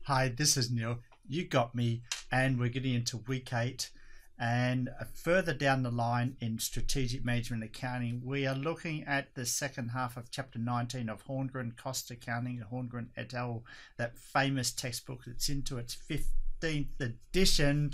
Hi, this is Neil. You got me, and we're getting into week 8. And further down the line in strategic management accounting, we are looking at the second half of chapter 19 of Horngren Cost Accounting, Horngren et al., that famous textbook that's into its 15th edition.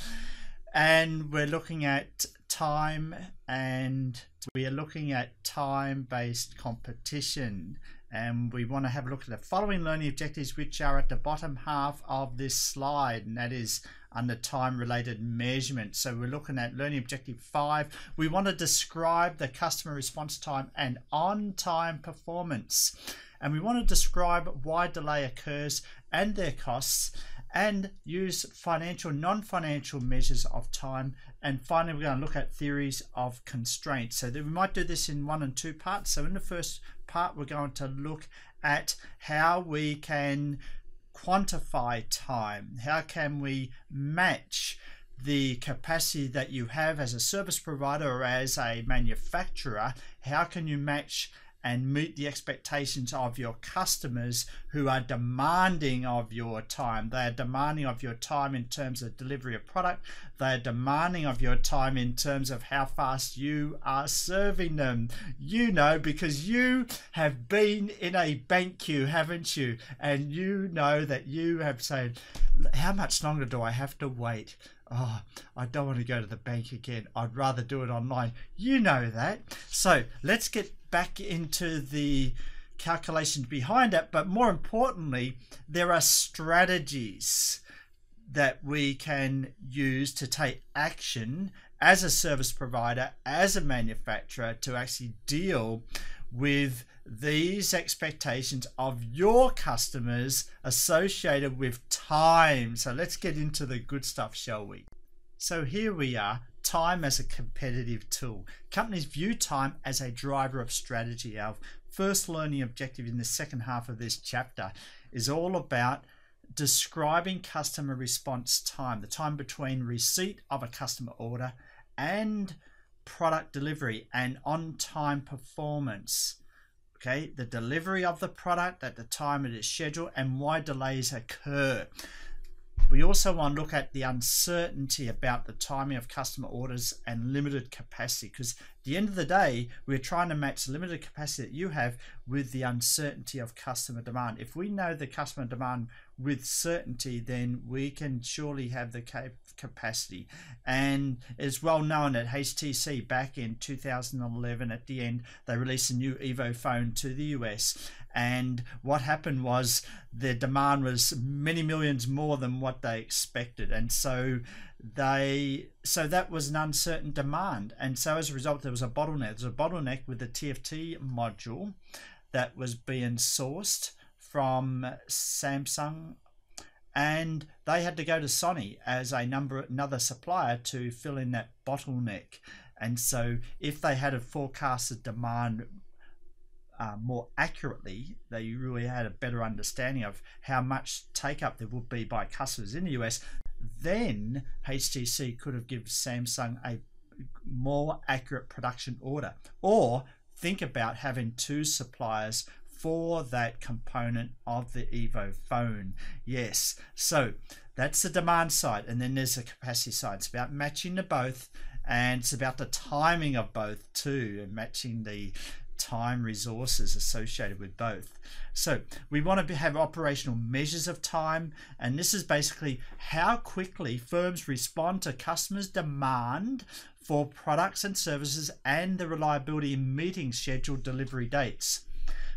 And we're looking at time, and we are looking at time-based competition. And we want to have a look at the following learning objectives, which are at the bottom half of this slide, and that is under time-related measurement. So we're looking at learning objective 5. We want to describe the customer response time and on-time performance. And we want to describe why delay occurs and their costs, and use financial, non-financial measures of time. And finally, we're going to look at theories of constraints. So that we might do this in 1 and 2 parts. So in the first part, we're going to look at how we can quantify time. How can we match the capacity that you have as a service provider or as a manufacturer? How can you match and meet the expectations of your customers who are demanding of your time? They are demanding of your time in terms of delivery of product. They are demanding of your time in terms of how fast you are serving them. You know, because you have been in a bank queue, haven't you? And you know that you have said, how much longer do I have to wait? Oh, I don't want to go to the bank again. I'd rather do it online. You know that. So let's get back into the calculations behind it. But more importantly, there are strategies that we can use to take action as a service provider, as a manufacturer, to actually deal with these expectations of your customers associated with time. So let's get into the good stuff, shall we? So here we are, time as a competitive tool. Companies view time as a driver of strategy. Our first learning objective in the second half of this chapter is all about describing customer response time, the time between receipt of a customer order and product delivery, and on-time performance. Okay, the delivery of the product at the time it is scheduled and why delays occur. We also want to look at the uncertainty about the timing of customer orders and limited capacity, because at the end of the day, we're trying to match the limited capacity that you have with the uncertainty of customer demand. If we know the customer demand with certainty, then we can surely have the capacity. And it's well known that HTC back in 2011 at the end, they released a new Evo phone to the US, and what happened was their demand was many millions more than what they expected, and so that was an uncertain demand, and so as a result there was a bottleneck. There was a bottleneck with the TFT module that was being sourced from Samsung, and they had to go to Sony as another supplier to fill in that bottleneck. And so if they had a forecasted demand more accurately, they really had a better understanding of how much take-up there would be by customers in the US, then HTC could have given Samsung a more accurate production order. Or think about having 2 suppliers for that component of the Evo phone. Yes, so that's the demand side, and then there's the capacity side. It's about matching the both, and it's about the timing of both too, and matching the time resources associated with both. So we want to have operational measures of time, and this is basically how quickly firms respond to customers' demand for products and services and the reliability in meeting scheduled delivery dates.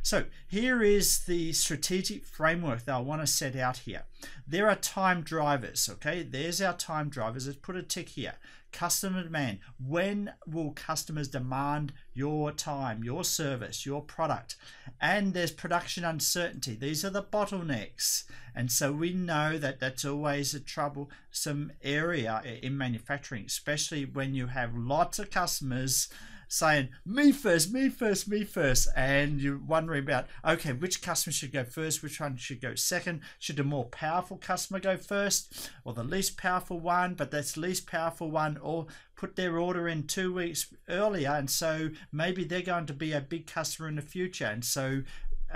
So here is the strategic framework that I want to set out here. There are time drivers, okay? There's our time drivers. Let's put a tick here. Customer demand. When will customers demand your time, your service, your product? And there's production uncertainty. These are the bottlenecks. And so we know that that's always a troublesome area in manufacturing, especially when you have lots of customers saying, me first, me first, me first, and you're wondering about, okay, which customer should go first, which one should go second, should the more powerful customer go first, or the least powerful one, but that's least powerful one, or put their order in 2 weeks earlier, and so maybe they're going to be a big customer in the future. And so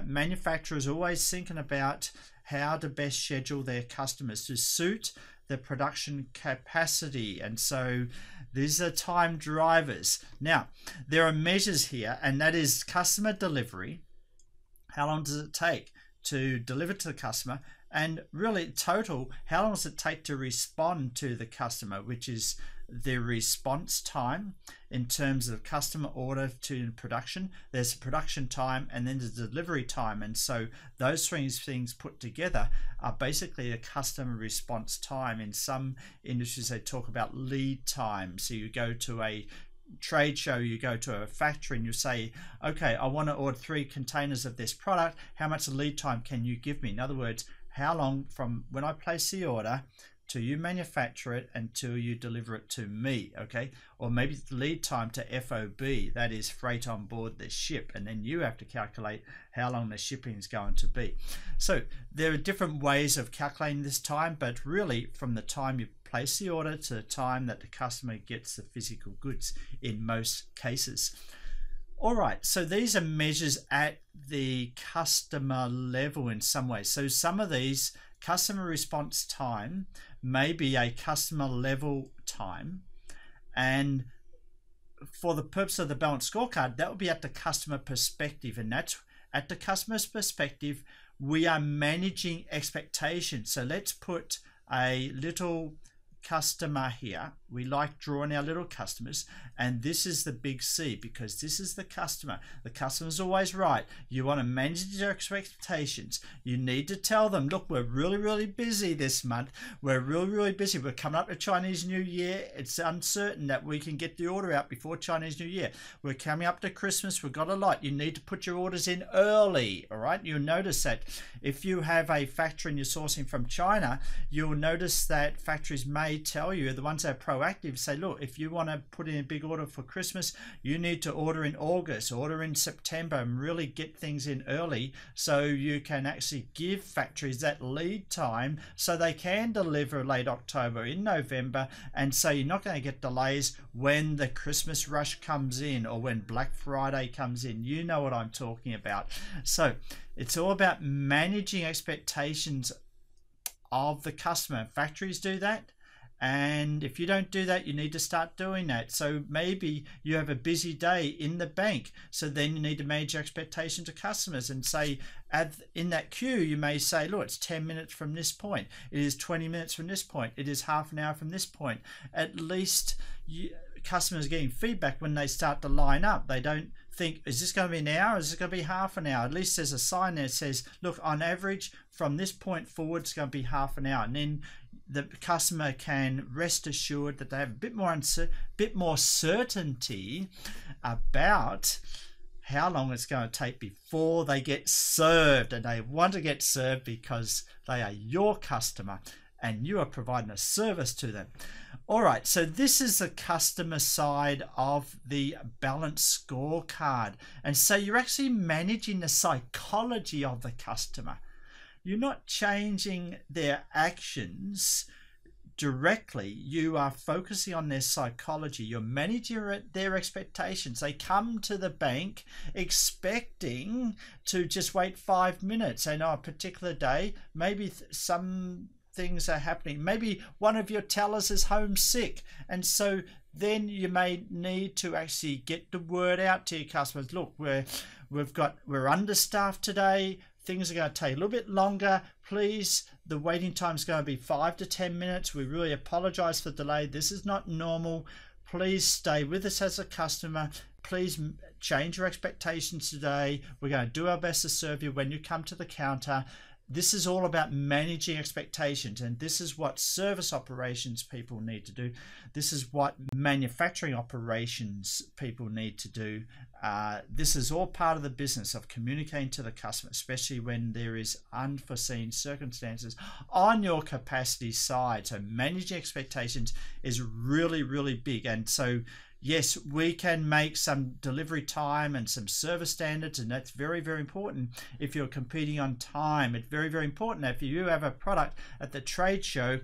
manufacturers are always thinking about how to best schedule their customers to suit the production capacity. And so these are time drivers. Now, there are measures here, and that is customer delivery. How long does it take to deliver to the customer? And really total, how long does it take to respond to the customer, which is the response time in terms of customer order to production. There's production time and then the delivery time. And so those three things put together are basically a customer response time. In some industries, they talk about lead time. So you go to a trade show, you go to a factory and you say, okay, I want to order 3 containers of this product. How much lead time can you give me? In other words, how long from when I place the order till you manufacture it until you deliver it to me, okay? Or maybe the lead time to FOB, that is freight on board the ship, and then you have to calculate how long the shipping is going to be. So there are different ways of calculating this time, but really from the time you place the order to the time that the customer gets the physical goods in most cases. All right, so these are measures at the customer level in some ways. So some of these, customer response time may be a customer level time, and for the purpose of the balanced scorecard, that would be at the customer perspective, and that's at the customer's perspective, we are managing expectations. So let's put a little customer here. We like drawing our little customers, and this is the big C, because this is the customer. The customer's always right. You want to manage their expectations. You need to tell them, look, we're really busy this month. We're really busy. We're coming up to Chinese New Year. It's uncertain that we can get the order out before Chinese New Year. We're coming up to Christmas. We've got a lot. You need to put your orders in early, all right? You'll notice that if you have a factory and you're sourcing from China, you'll notice that factories may tell you, the ones that are proactive, say, look, if you want to put in a big order for Christmas, you need to order in August, order in September, and really get things in early so you can actually give factories that lead time so they can deliver late October, in November, and so you're not going to get delays when the Christmas rush comes in or when Black Friday comes in. You know what I'm talking about. So it's all about managing expectations of the customer. Factories do that. And if you don't do that, you need to start doing that. So maybe you have a busy day in the bank. So then you need to manage your expectations to customers and say, in that queue, you may say, look, it's 10 minutes from this point. It is 20 minutes from this point. It is half an hour from this point. At least customers are getting feedback when they start to line up. They don't think, is this going to be an hour? Is it going to be half an hour? At least there's a sign there that says, look, on average, from this point forward, it's going to be half an hour. And then the customer can rest assured that they have a bit more certainty about how long it's going to take before they get served. And they want to get served because they are your customer and you are providing a service to them. All right, so this is the customer side of the balanced scorecard. And so you're actually managing the psychology of the customer. You're not changing their actions directly. You are focusing on their psychology. You're managing their expectations. They come to the bank expecting to just wait 5 minutes. And on a particular day, maybe some things are happening. Maybe one of your tellers is homesick. And so then you may need to actually get the word out to your customers. Look, we're understaffed today. Things are going to take a little bit longer. Please, the waiting time is going to be 5 to 10 minutes. We really apologize for the delay. This is not normal. Please stay with us as a customer. Please change your expectations today. We're going to do our best to serve you when you come to the counter. This is all about managing expectations, and this is what service operations people need to do. This is what manufacturing operations people need to do. This is all part of the business of communicating to the customer, especially when there is unforeseen circumstances on your capacity side. So managing expectations is really big. And so yes, we can make some delivery time and some service standards, and that's very important if you're competing on time. It's very important if you have a product at the trade show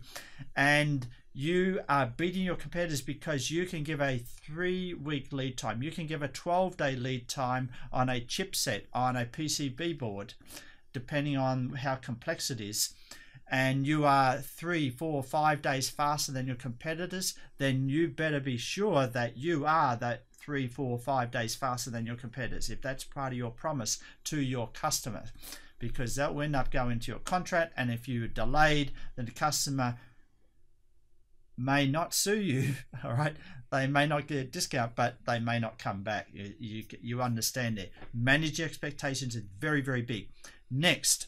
and you are beating your competitors because you can give a 3-week lead time. You can give a 12-day lead time on a chipset, on a PCB board. depending on how complex it is, and you are 3, 4, 5 days faster than your competitors, then you better be sure that you are that 3, 4, 5 days faster than your competitors, if that's part of your promise to your customer, because that will end up going to your contract. And if you're delayed, then the customer may not sue you. All right, they may not get a discount, but they may not come back. You understand it. Manage your expectations is very, very big. Next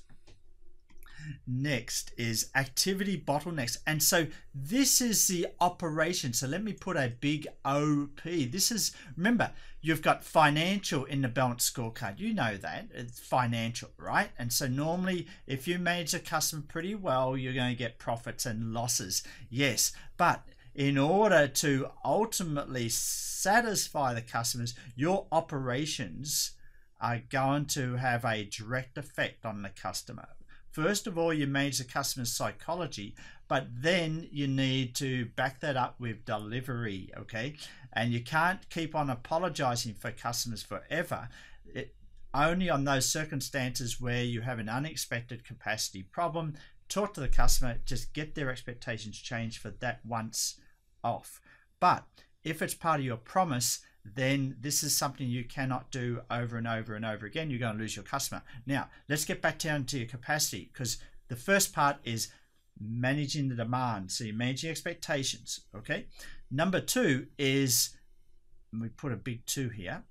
is activity bottlenecks. And so this is the operation. So let me put a big OP. This is, remember, you've got financial in the balance scorecard. You know that it's financial, right? And so normally if you manage a customer pretty well, you're going to get profits and losses. Yes, but in order to ultimately satisfy the customers, your operations are going to have a direct effect on the customer. First of all, you manage the customer's psychology, but then you need to back that up with delivery, okay? And you can't keep on apologizing for customers forever. Only on those circumstances where you have an unexpected capacity problem, talk to the customer, just get their expectations changed for that once off. But if it's part of your promise, then this is something you cannot do over and over and over again. You're going to lose your customer. Now, let's get back down to your capacity, because the first part is managing the demand. So you're managing expectations, okay? Number 2 is, and we put a big 2 here,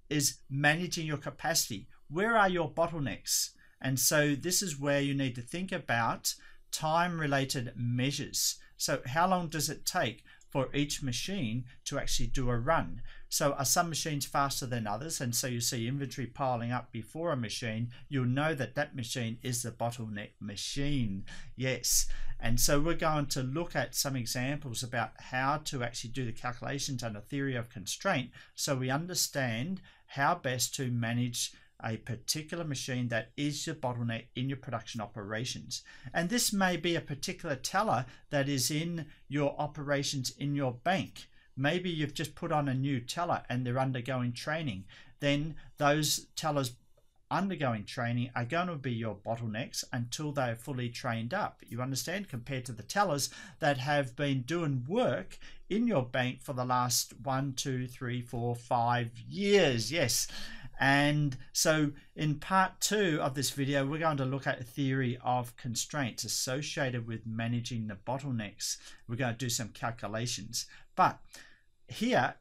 is managing your capacity. Where are your bottlenecks? And so this is where you need to think about time-related measures. So how long does it take for each machine to actually do a run? So are some machines faster than others? And so you see inventory piling up before a machine, you'll know that that machine is the bottleneck machine. Yes. And so we're going to look at some examples about how to actually do the calculations under theory of constraint, so we understand how best to manage a particular machine that is your bottleneck in your production operations. And this may be a particular teller that is in your operations in your bank. Maybe you've just put on a new teller and they're undergoing training. Then those tellers undergoing training are going to be your bottlenecks until they're fully trained up. You understand? Compared to the tellers that have been doing work in your bank for the last 1, 2, 3, 4, 5 years. Yes. And so in part 2 of this video, we're going to look at a theory of constraints associated with managing the bottlenecks. We're going to do some calculations. But here,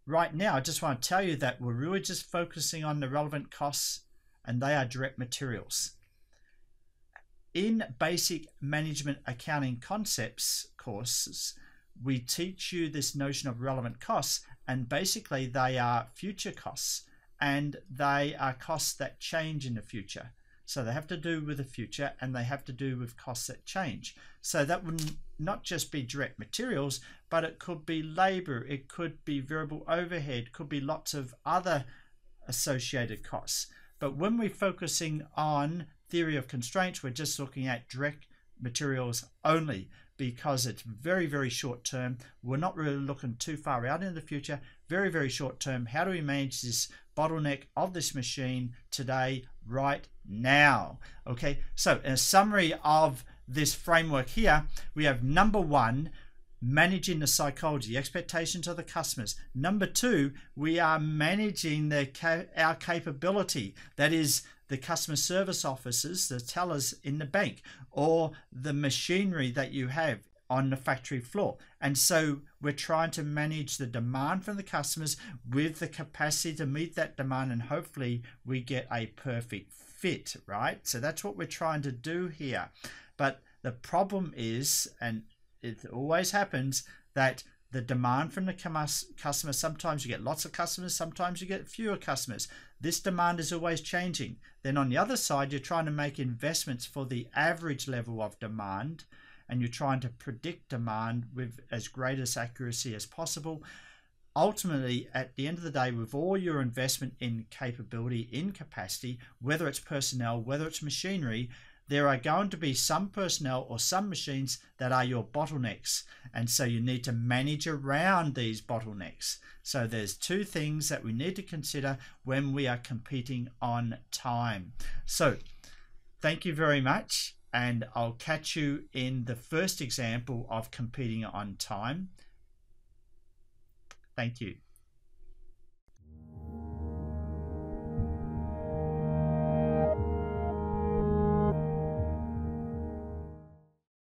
right now, I just want to tell you that we're really just focusing on the relevant costs, and they are direct materials. In basic management accounting concepts courses, we teach you this notion of relevant costs, and basically they are future costs, and they are costs that change in the future. So they have to do with the future, and they have to do with costs that change. So that would not just be direct materials, but it could be labor, it could be variable overhead, could be lots of other associated costs. But when we're focusing on theory of constraints, we're just looking at direct materials only, because it's very, very short term. We're not really looking too far out into the future. Very, very short term. How do we manage this bottleneck of this machine today, right now? Okay, so in a summary of this framework here, we have number 1, managing the psychology, expectations of the customers. Number 2, we are managing our capability. That is the customer service officers, the tellers in the bank, or the machinery that you have on the factory floor. And so we're trying to manage the demand from the customers with the capacity to meet that demand, and hopefully we get a perfect fit, right? So that's what we're trying to do here. But the problem is, and it always happens, that the demand from the customer, sometimes you get lots of customers, sometimes you get fewer customers. This demand is always changing. Then on the other side, you're trying to make investments for the average level of demand, and you're trying to predict demand with as great as accuracy as possible. Ultimately, at the end of the day, with all your investment in capability, in capacity, whether it's personnel, whether it's machinery, there are going to be some personnel or some machines that are your bottlenecks, and so you need to manage around these bottlenecks. So there's two things that we need to consider when we are competing on time. So thank you very much, and I'll catch you in the first example of competing on time. Thank you.